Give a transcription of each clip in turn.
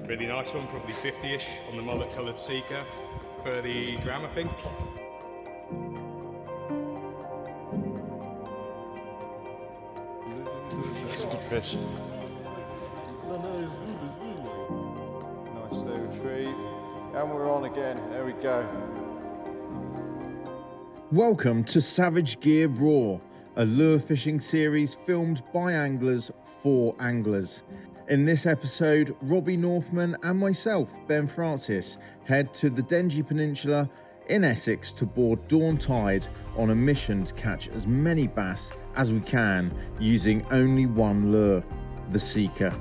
Really nice one, probably 50-ish on the mullet coloured seeker for the gram, I think. It's a good fish. Nice slow retrieve. And we're on again. There we go. Welcome to Savage Gear Raw, a lure fishing series filmed by anglers for anglers. In this episode, Robbie, Northman and myself, Ben Francis, head to the Dengie Peninsula in Essex to board Dawn Tide on a mission to catch as many bass as we can using only one lure, the Seeker.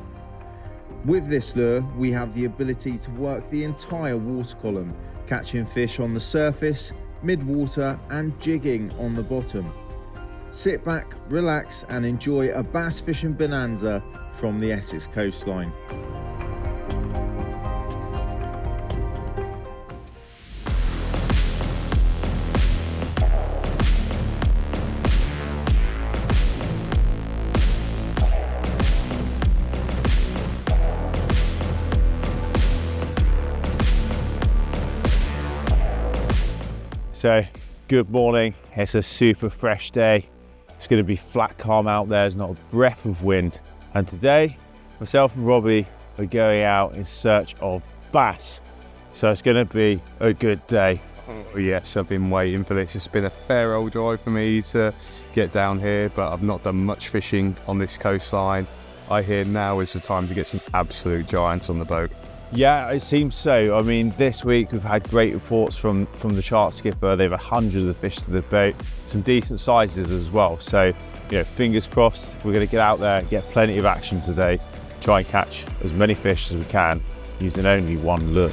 With this lure, we have the ability to work the entire water column, catching fish on the surface, mid-water and jigging on the bottom. Sit back, relax and enjoy a bass fishing bonanza from the Essex coastline. So, good morning. It's a super fresh day. It's going to be flat calm out there. There's not a breath of wind. And today, myself and Robbie are going out in search of bass. So it's going to be a good day. Oh yes, I've been waiting for this. It's been a fair old drive for me to get down here, but I've not done much fishing on this coastline. I hear now is the time to get some absolute giants on the boat. Yeah, it seems so. I mean, this week we've had great reports from the chart skipper. They've had hundreds of fish to the boat, some decent sizes as well. So, you know, fingers crossed, we're going to get out there and get plenty of action today. Try and catch as many fish as we can using only one lure.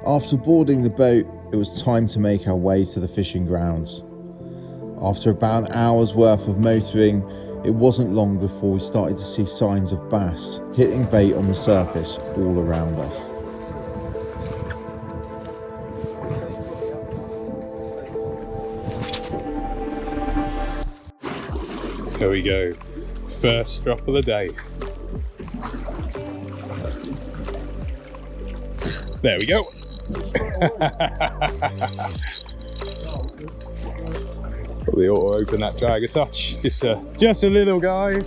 After boarding the boat, it was time to make our way to the fishing grounds. After about an hour's worth of motoring, it wasn't long before we started to see signs of bass hitting bait on the surface all around us. Here we go. First drop of the day. There we go. Probably ought to open that drag a touch. Just a little guy.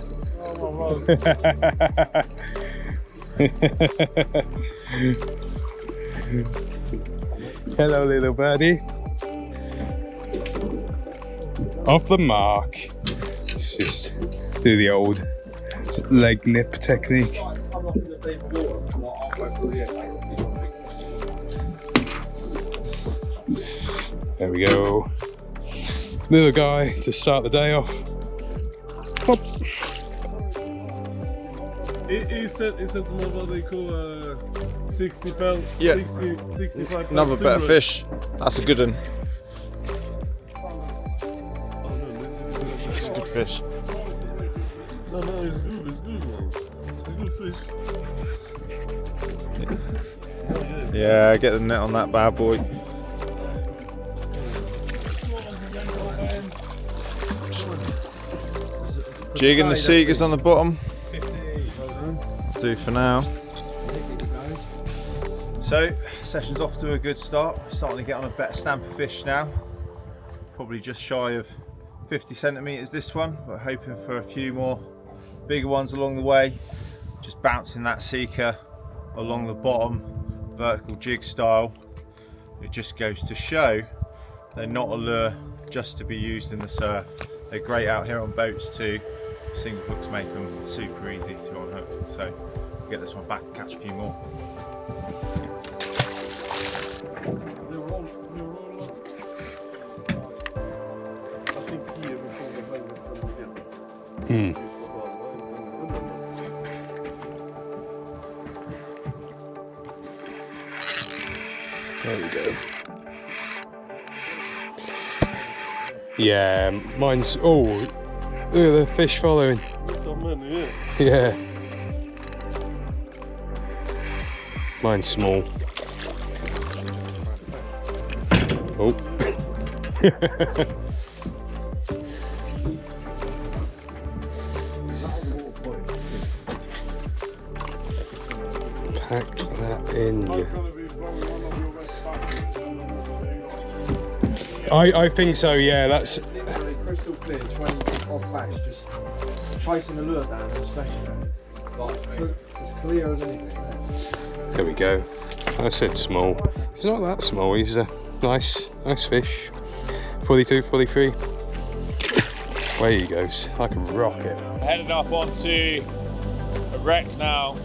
Hello, little birdie. Off the mark. Let's just do the old leg nip technique. There we go. Little guy to start the day off. Hop. Is that what they call 60 pound? Yeah. 65 pound. Another better fish. That's a good one. It's a good fish. No, it's good fish. Yeah, get the net on that bad boy. Jigging the Seekers on the bottom. I'll do for now. So, session's off to a good start. Starting to get on a better stamp of fish now. Probably just shy of 50 centimetres this one, but hoping for a few more bigger ones along the way. Just bouncing that Seeker along the bottom, vertical jig style. It just goes to show they're not a lure just to be used in the surf. They're great out here on boats too. Single hooks make them super easy to unhook. So I'll get this one back and catch a few more. There we go. Yeah, mine's, oh, look at the fish following. Yeah. Mine's small. Oh. Pack that in. I think so, yeah, that's... Crystal clear, 20 off flash, just chasing the lure down and slashing it. Like, as clear as anything. There we go. I said small. He's not that small, he's a nice fish. 42, 43. Away he goes, like a rocket. Headed up onto a wreck now.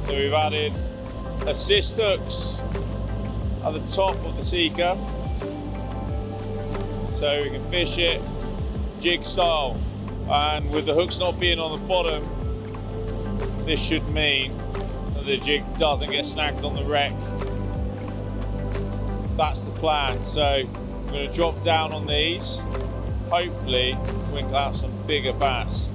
So we've added assist hooks at the top of the seeker, so we can fish it jig style. And with the hooks not being on the bottom, this should mean that the jig doesn't get snagged on the wreck. That's the plan. So I'm going to drop down on these. Hopefully we can have some bigger bass.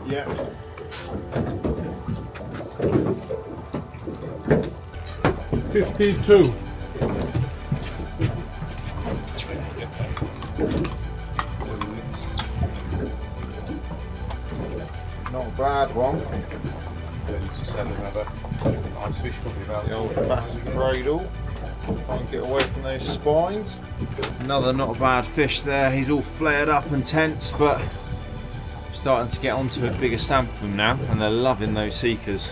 Yeah. $52. Not a bad one. Nice fish, probably about The old bass cradle. Can't get away from those spines. Another not a bad fish there. He's all flared up and tense, but starting to get onto a bigger stamp from now, and they're loving those seekers.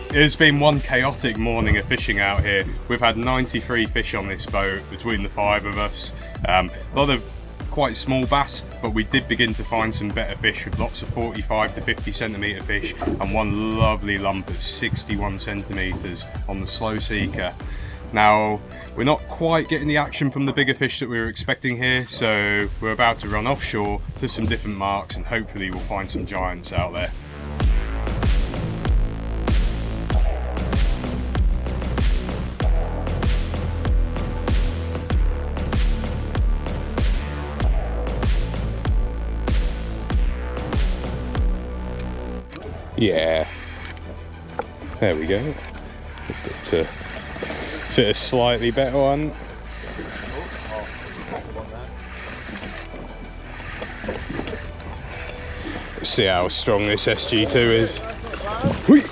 It's been one chaotic morning of fishing out here. We've had 93 fish on this boat between the 5 of us. A lot of quite small bass, but we did begin to find some better fish with lots of 45 to 50 centimetre fish and one lovely lump at 61 centimetres on the slow seeker. Now, we're not quite getting the action from the bigger fish that we were expecting here, so we're about to run offshore to some different marks and hopefully we'll find some giants out there. Yeah, there we go. To a slightly better one. Let's see how strong this SG2 is. Whee!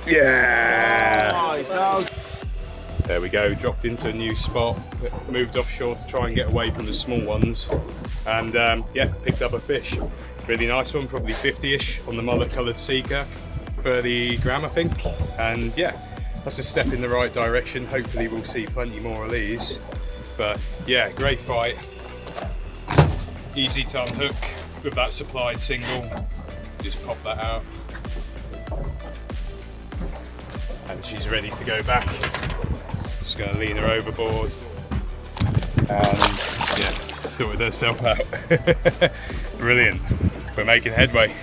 Yeah! There we go, dropped into a new spot, moved offshore to try and get away from the small ones, and yeah, picked up a fish. Really nice one, probably 50-ish on the mullet coloured seeker, 30 gram I think, and yeah, that's a step in the right direction. Hopefully we'll see plenty more of these, but yeah, great fight. Easy to unhook with that supplied single, just pop that out, and she's ready to go back. Just going to lean her overboard and yeah, sorted herself out. Brilliant. We're making headway.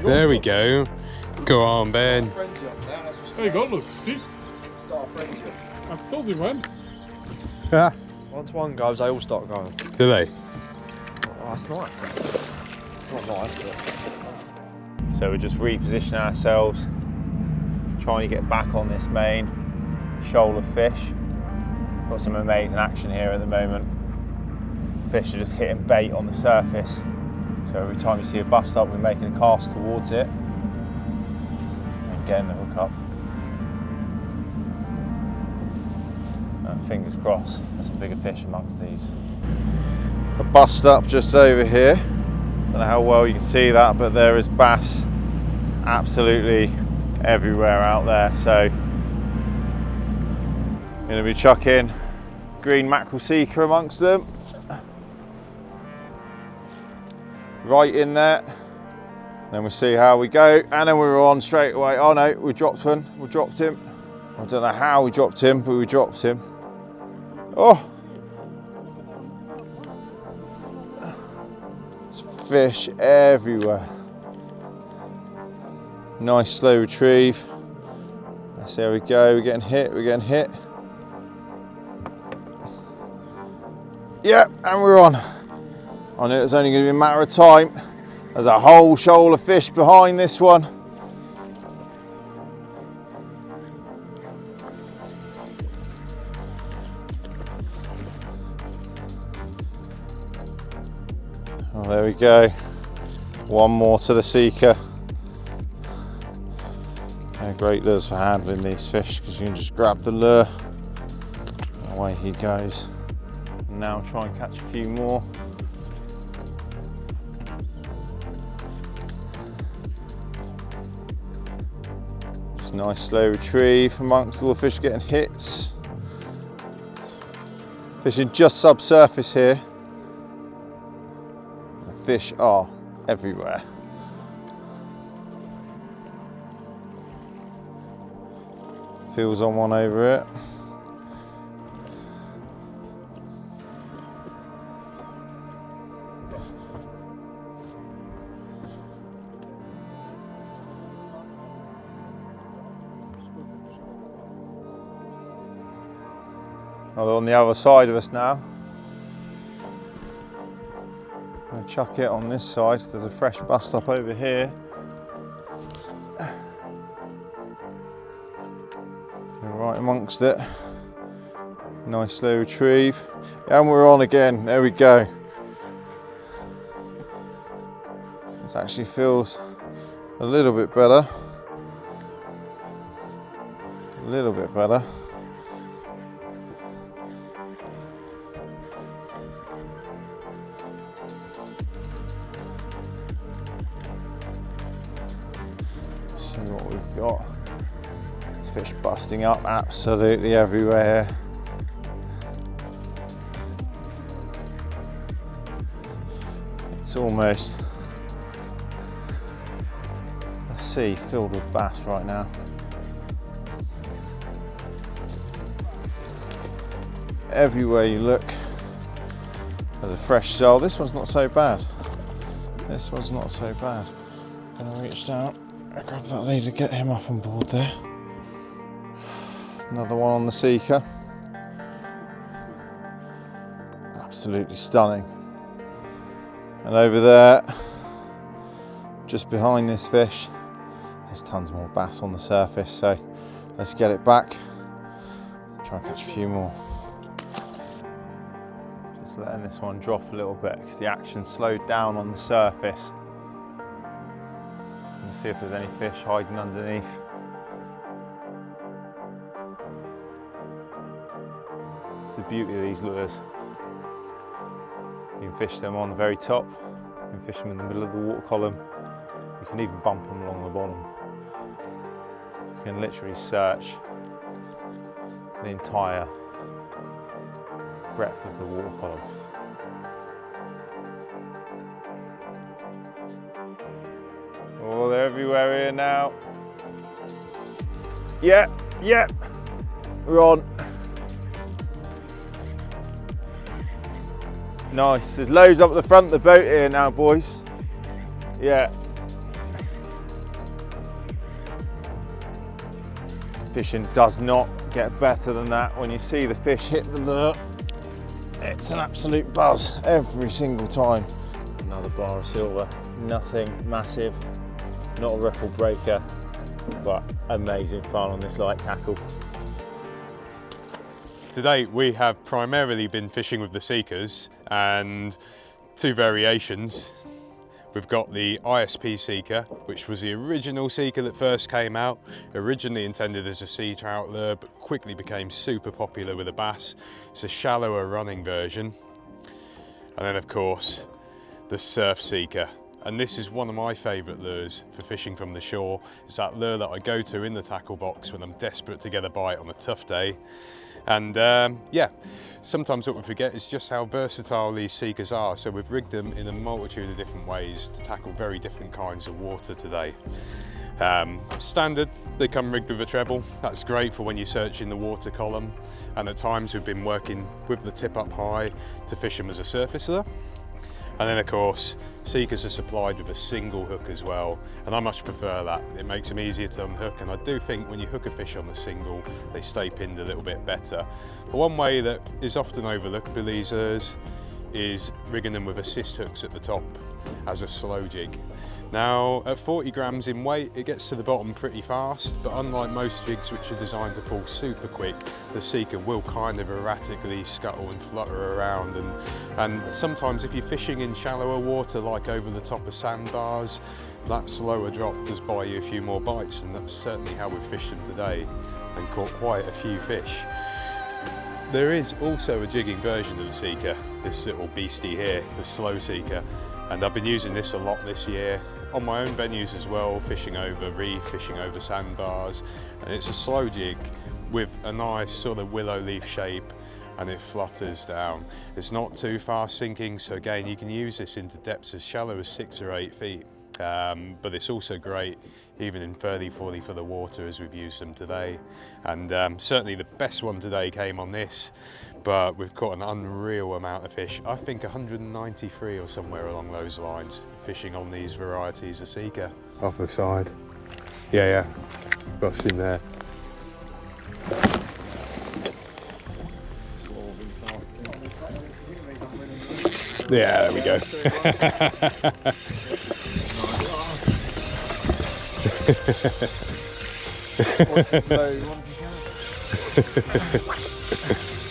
There we go. Go on, Ben. There you go, look, see? I told you, man. Ah, Once one goes, they all start going. do they? Oh, that's nice. Not nice, but... So we're just repositioning ourselves, trying to get back on this main shoal of fish. Got some amazing action here at the moment. Fish are just hitting bait on the surface. So every time you see a bust up, we're making a cast towards it and getting the hook up. And fingers crossed, there's some bigger fish amongst these. A bust up just over here. Don't know how well you can see that, but there is bass absolutely everywhere out there. So going to be chucking green mackerel seeker amongst them. Right in there. Then we see how we go, and then we were on straight away. Oh no, we dropped one. We dropped him. I don't know how we dropped him, but we dropped him. Oh! There's fish everywhere. Nice slow retrieve. Let's see how we go. We're getting hit, we're getting hit. Yep, and we're on. I knew it was only going to be a matter of time. There's a whole shoal of fish behind this one. Oh, there we go. One more to the seeker. And great lures for handling these fish, because you can just grab the lure and away he goes. And now try and catch a few more. Just nice slow retrieve amongst all the fish getting hits. Fishing just subsurface here. The fish are everywhere. Feels on one over it. Oh, they're on the other side of us now. I'm going to chuck it on this side, so there's a fresh bust up over here. Right amongst it. Nice slow retrieve. And we're on again, there we go. This actually feels a little bit better. A little bit better. See what we've got. Fish busting up absolutely everywhere. It's almost a sea filled with bass right now. Everywhere you look, there's a fresh shoal. This one's not so bad. This one's not so bad. Gonna reach down and grab that leader, get him up on board there. Another one on the seeker. Absolutely stunning. And over there, just behind this fish, there's tons more bass on the surface, so let's get it back. Try and catch a few more. Just letting this one drop a little bit because the action slowed down on the surface. Let's see if there's any fish hiding underneath. It's the beauty of these lures. You can fish them on the very top, you can fish them in the middle of the water column, you can even bump them along the bottom. You can literally search the entire breadth of the water column. Oh, they're everywhere here now. Yep, we're on. Nice, there's loads up at the front of the boat here now, boys. Yeah. Fishing does not get better than that. When you see the fish hit the lure, it's an absolute buzz every single time. Another bar of silver, nothing massive, not a record breaker, but amazing fun on this light tackle. To date, we have primarily been fishing with the Seekers, and two variations. We've got the ISP Seeker, which was the original Seeker that first came out, originally intended as a sea trout lure, but quickly became super popular with a bass. It's a shallower running version. And then of course, the Surf Seeker. And this is one of my favourite lures for fishing from the shore. It's that lure that I go to in the tackle box when I'm desperate to get a bite on a tough day. And yeah, sometimes what we forget is just how versatile these Seekers are. So we've rigged them in a multitude of different ways to tackle very different kinds of water today. Standard, they come rigged with a treble. That's great for when you're searching the water column. And at times we've been working with the tip up high to fish them as a surface lure. And then of course, Seekers are supplied with a single hook as well, and I much prefer that. It makes them easier to unhook, and I do think when you hook a fish on the single, they stay pinned a little bit better. But one way that is often overlooked with these lures is rigging them with assist hooks at the top as a slow jig. Now, at 40 grams in weight, it gets to the bottom pretty fast, but unlike most jigs which are designed to fall super quick, the Seeker will kind of erratically scuttle and flutter around, and sometimes if you're fishing in shallower water, like over the top of sandbars, that slower drop does buy you a few more bites, and that's certainly how we've fished them today and caught quite a few fish. There is also a jigging version of the Seeker, this little beastie here, the Slow Seeker, and I've been using this a lot this year on my own venues as well, fishing over reef, fishing over sandbars, and it's a slow jig with a nice sort of willow leaf shape, and it flutters down. It's not too fast sinking, so again you can use this into depths as shallow as 6 or 8 feet. But it's also great even in 30-40 for the water as we've used them today. And certainly the best one today came on this, but we've caught an unreal amount of fish. I think 193 or somewhere along those lines, fishing on these varieties of Seeker. Off the side. Yeah, bust in there. Yeah, there we go.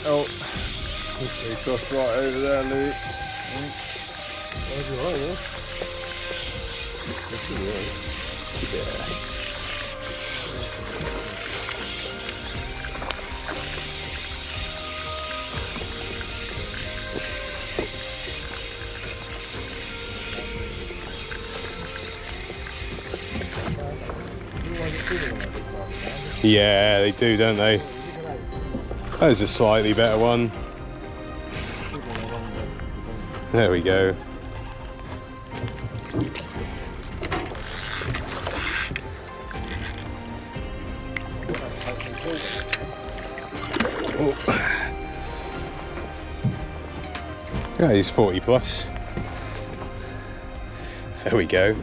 Oh, he crossed right over there, Louis. Yeah, they do, don't they? That was a slightly better one. There we go. Oh. Yeah, he's 40 plus. There we go.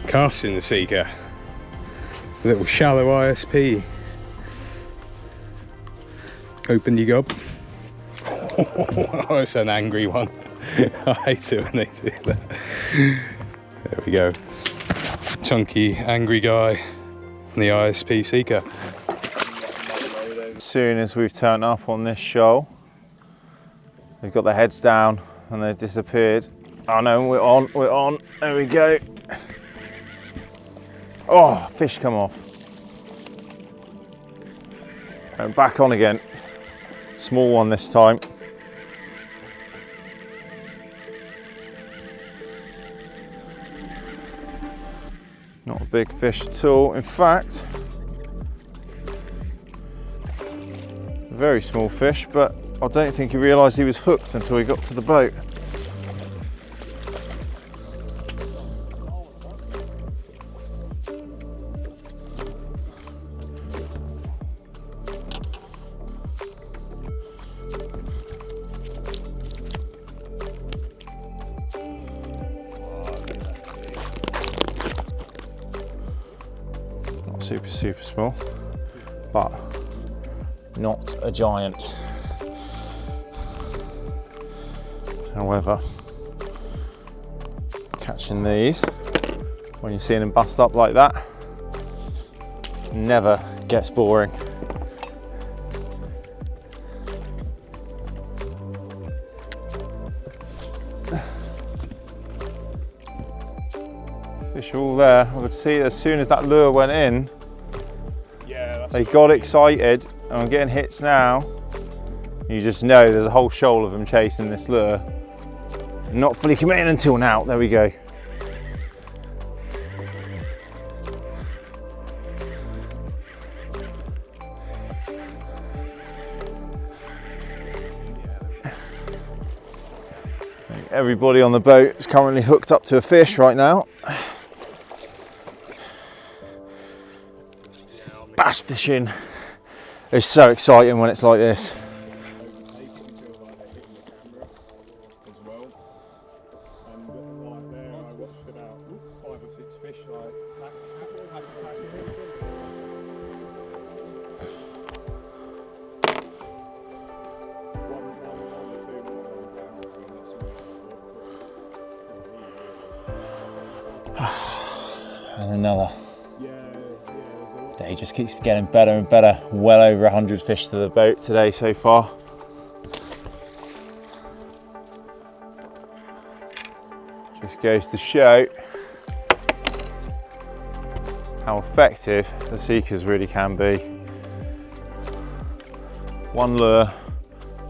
Casting the Seeker. A little shallow ISP. Open your gob. Oh, it's an angry one. I hate it when they do that. There we go. Chunky, angry guy on the ISP Seeker. As soon as we've turned up on this shoal, they've got their heads down and they've disappeared. Oh no, we're on, there we go. Oh, fish come off. And back on again. Small one this time. Not a big fish at all. In fact, a very small fish, but I don't think he realised he was hooked until he got to the boat. Super small, but not a giant. However, catching these when you're seeing them bust up like that never gets boring. Fish are all there. I could see as soon as that lure went in, Yeah, they got excited, and I'm getting hits now. You just know there's a whole shoal of them chasing this lure. Not fully committing until now. There we go. Everybody on the boat is currently hooked up to a fish right now. Bass fishing is so exciting when it's like this. And another. Day just keeps getting better and better. Well over 100 fish to the boat today so far. Just goes to show how effective the seekers really can be. One lure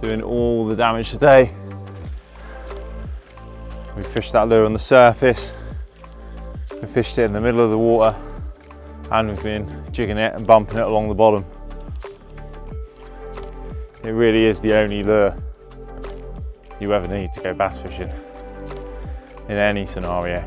doing all the damage today. We fished that lure on the surface. We fished it in the middle of the water, and we've been jigging it and bumping it along the bottom. It really is the only lure you ever need to go bass fishing in any scenario.